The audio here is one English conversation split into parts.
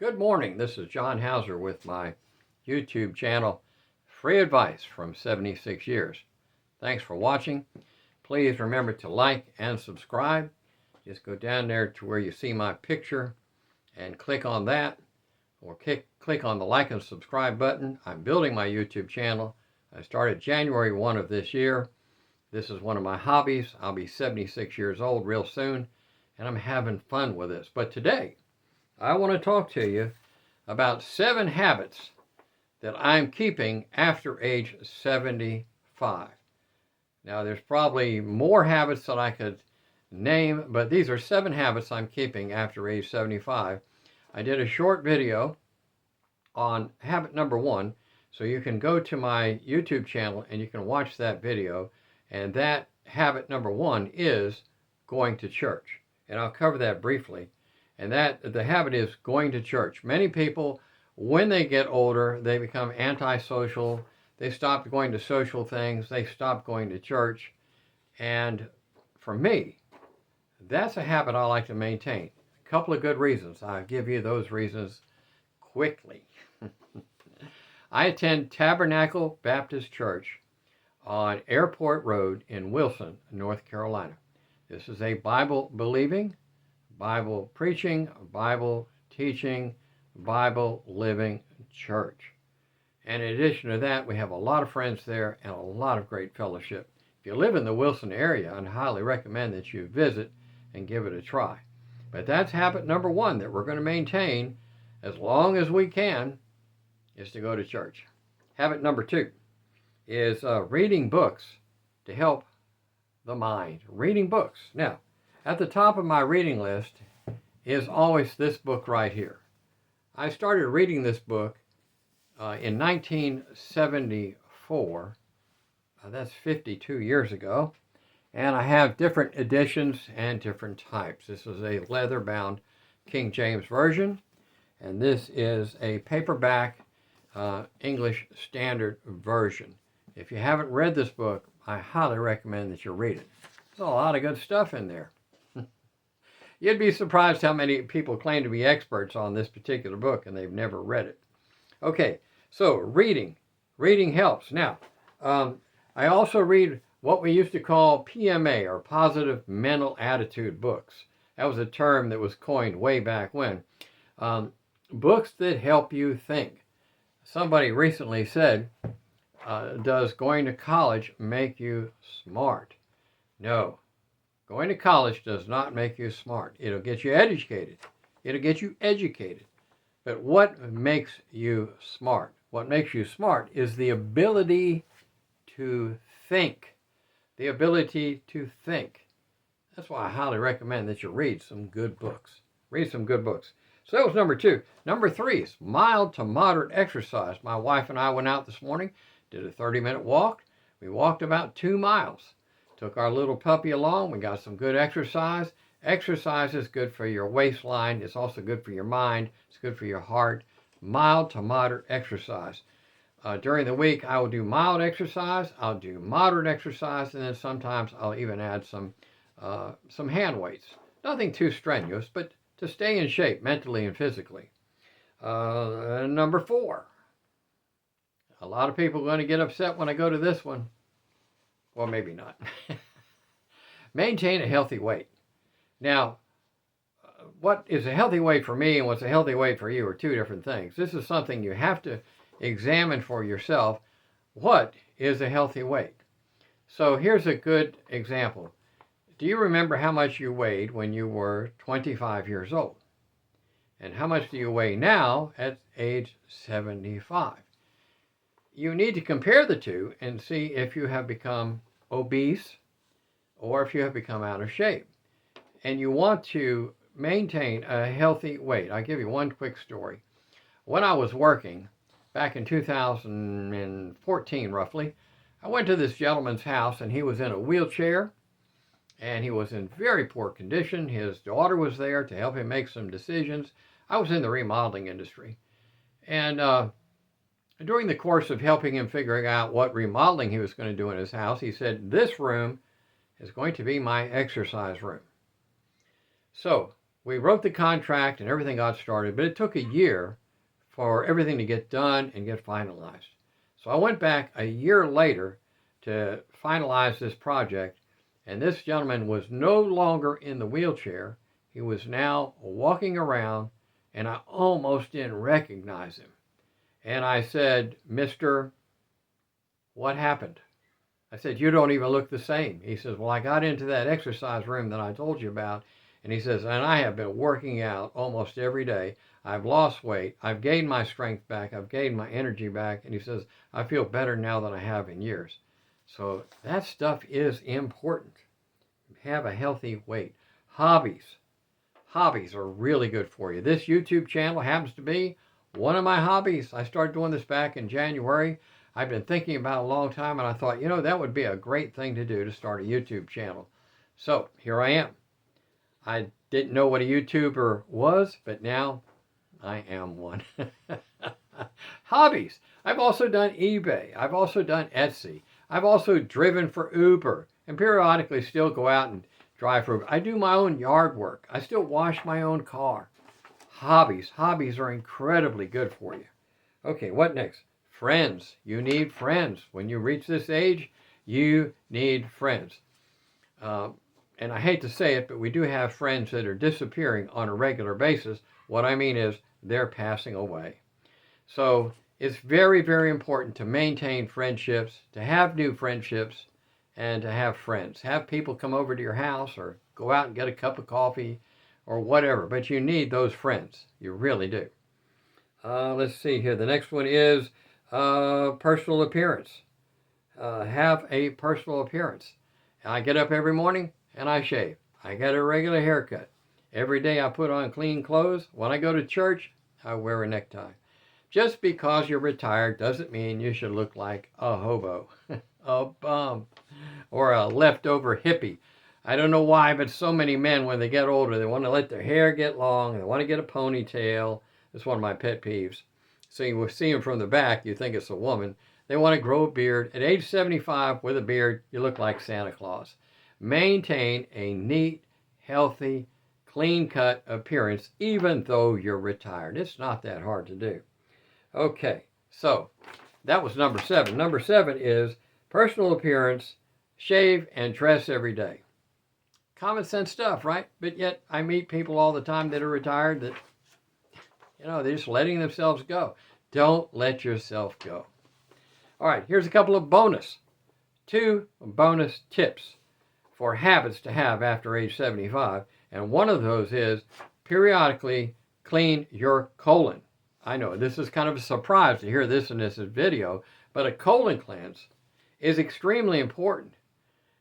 Good morning. This is John Hauser with my YouTube channel, Free Advice from 76 Years. Thanks for watching. Please remember to like and subscribe. Just go down there to where you see my picture and click on that, or click on the like and subscribe button. I'm building my YouTube channel. I started January 1 of this year. This is one of my hobbies. I'll be 76 years old real soon, and I'm having fun with this. But today, I want to talk to you about 7 habits that I'm keeping after age 75. Now, there's probably more habits that I could name, but these are 7 habits I'm keeping after age 75. I did a short video on habit number 1, so you can go to my YouTube channel and you can watch that video. And that habit number 1 is going to church. And I'll cover that briefly. And that the habit is going to church. Many people, when they get older, they become antisocial. They stop going to social things. They stop going to church. And for me, that's a habit I like to maintain. A couple of good reasons. I'll give you those reasons quickly. I attend Tabernacle Baptist Church on Airport Road in Wilson, North Carolina. This is a Bible-believing, Bible preaching, Bible teaching, Bible living church. And in addition to that, we have a lot of friends there and a lot of great fellowship. If you live in the Wilson area, I'd highly recommend that you visit and give it a try. But that's habit number 1 that we're going to maintain as long as we can, is to go to church. Habit number 2 is reading books to help the mind. Reading books. Now, at the top of my reading list is always this book right here. I started reading this book in 1974. That's 52 years ago. And I have different editions and different types. This is a leather-bound King James Version. And this is a paperback English Standard Version. If you haven't read this book, I highly recommend that you read it. There's a lot of good stuff in there. You'd be surprised how many people claim to be experts on this particular book and they've never read it. Okay, so reading. Reading helps. Now, I also read what we used to call PMA, or Positive Mental Attitude books. That was a term that was coined way back when. Books that help you think. Somebody recently said, does going to college make you smart? No. Going to college does not make you smart. It'll get you educated. It'll get you educated. But what makes you smart? What makes you smart is the ability to think. The ability to think. That's why I highly recommend that you read some good books. Read some good books. So that was number 2. Number 3 is mild to moderate exercise. My wife and I went out this morning, did a 30-minute walk. We walked about 2 miles. Took our little puppy along. We got some good exercise. Exercise is good for your waistline. It's also good for your mind. It's good for your heart. Mild to moderate exercise. During the week, I will do mild exercise. I'll do moderate exercise, and then sometimes I'll even add some hand weights. Nothing too strenuous, but to stay in shape mentally and physically. Number 4. A lot of people are going to get upset when I go to this one. Well, maybe not. Maintain a healthy weight. Now, what is a healthy weight for me and what's a healthy weight for you are 2 different things. This is something you have to examine for yourself. What is a healthy weight? So here's a good example. Do you remember how much you weighed when you were 25 years old? And how much do you weigh now at age 75? You need to compare the 2 and see if you have become obese or if you have become out of shape. And you want to maintain a healthy weight. I'll give you one quick story. When I was working back in 2014 roughly, I went to this gentleman's house and he was in a wheelchair and he was in very poor condition. His daughter was there to help him make some decisions. I was in the remodeling industry. And during the course of helping him figuring out what remodeling he was going to do in his house, he said, this room is going to be my exercise room. So we wrote the contract and everything got started, but it took a year for everything to get done and get finalized. So I went back a year later to finalize this project, and this gentleman was no longer in the wheelchair. He was now walking around, and I almost didn't recognize him. And I said, "Mister, what happened?" I said, "You don't even look the same." He says, "Well, I got into that exercise room that I told you about." And he says, "And I have been working out almost every day. I've lost weight. I've gained my strength back. I've gained my energy back." And he says, "I feel better now than I have in years." So that stuff is important. Have a healthy weight. Hobbies. Hobbies are really good for you. This YouTube channel happens to be one of my hobbies. I started doing this back in January. I've been thinking about it a long time, and I thought, that would be a great thing to do, to start a YouTube channel. So here I am. I didn't know what a YouTuber was, but now I am one. Hobbies. I've also done eBay. I've also done Etsy. I've also driven for Uber, and periodically still go out and drive for Uber. I do my own yard work. I still wash my own car. Hobbies. Hobbies are incredibly good for you. Okay, what next? Friends. You need friends. When you reach this age, you need friends. And I hate to say it, but we do have friends that are disappearing on a regular basis. What I mean is they're passing away. So it's very, very important to maintain friendships, to have new friendships, and to have friends. Have people come over to your house or go out and get a cup of coffee or whatever. But you need those friends. You really do. Let's see here. The next one is personal appearance. Have a personal appearance. I get up every morning and I shave. I get a regular haircut. Every day I put on clean clothes. When I go to church, I wear a necktie. Just because you're retired doesn't mean you should look like a hobo, a bum, or a leftover hippie. I don't know why, but so many men, when they get older, they want to let their hair get long. They want to get a ponytail. That's one of my pet peeves. So you see them from the back, you think it's a woman. They want to grow a beard. At age 75 with a beard, you look like Santa Claus. Maintain a neat, healthy, clean-cut appearance, even though you're retired. It's not that hard to do. Okay, so that was number 7. Number 7 is personal appearance, shave, and dress every day. Common sense stuff, right? But yet I meet people all the time that are retired that, they're just letting themselves go. Don't let yourself go. All right, here's a couple of 2 bonus tips for habits to have after age 75. And one of those is periodically clean your colon. I know this is kind of a surprise to hear this in this video, but a colon cleanse is extremely important.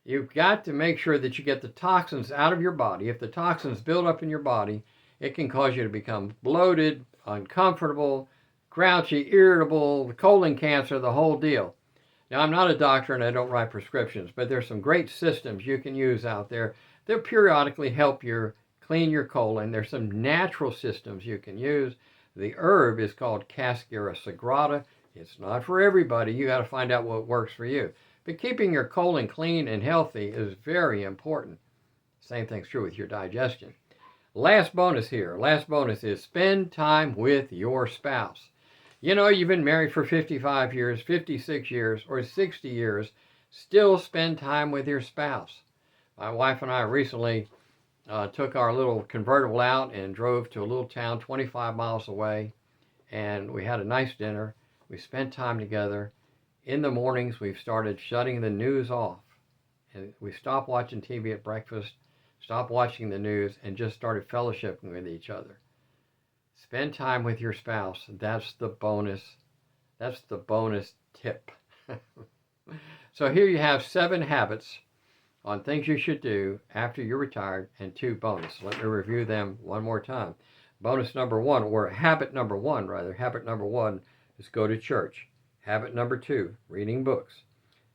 You've got to make sure that you get the toxins out of your body. If the toxins build up in your body, it can cause you to become bloated, uncomfortable, grouchy, irritable, colon cancer, the whole deal. Now, I'm not a doctor and I don't write prescriptions, but there's some great systems you can use out there that periodically help you clean your colon. There's some natural systems you can use. The herb is called Cascara sagrada. It's not for everybody. You got to find out what works for you. But keeping your colon clean and healthy is very important. Same thing's true with your digestion. Last bonus here. Last bonus is spend time with your spouse. You've been married for 55 years, 56 years, or 60 years. Still spend time with your spouse. My wife and I recently took our little convertible out and drove to a little town 25 miles away. And we had a nice dinner. We spent time together. In the mornings, we've started shutting the news off. And we stopped watching TV at breakfast, stopped watching the news, and just started fellowshipping with each other. Spend time with your spouse. That's the bonus. That's the bonus tip. So here you have 7 habits on things you should do after you're retired and 2 bonus. Let me review them one more time. Bonus number 1, or habit number 1 rather. Habit number 1 is go to church. Habit number 2, reading books.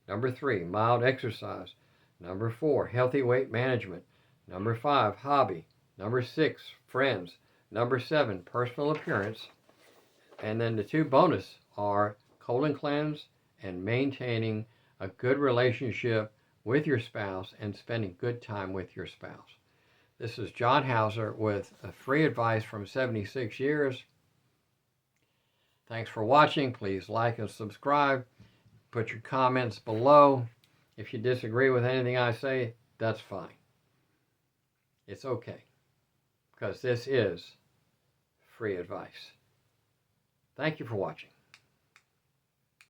Number 3, mild exercise. Number 4, healthy weight management. Number 5, hobby. Number 6, friends. Number 7, personal appearance. And then the 2 bonus are colon cleanse and maintaining a good relationship with your spouse and spending good time with your spouse. This is John Hauser with free advice from 76 years. Thanks for watching. Please like and subscribe. Put your comments below. If you disagree with anything I say, that's fine. It's okay, because this is free advice. Thank you for watching.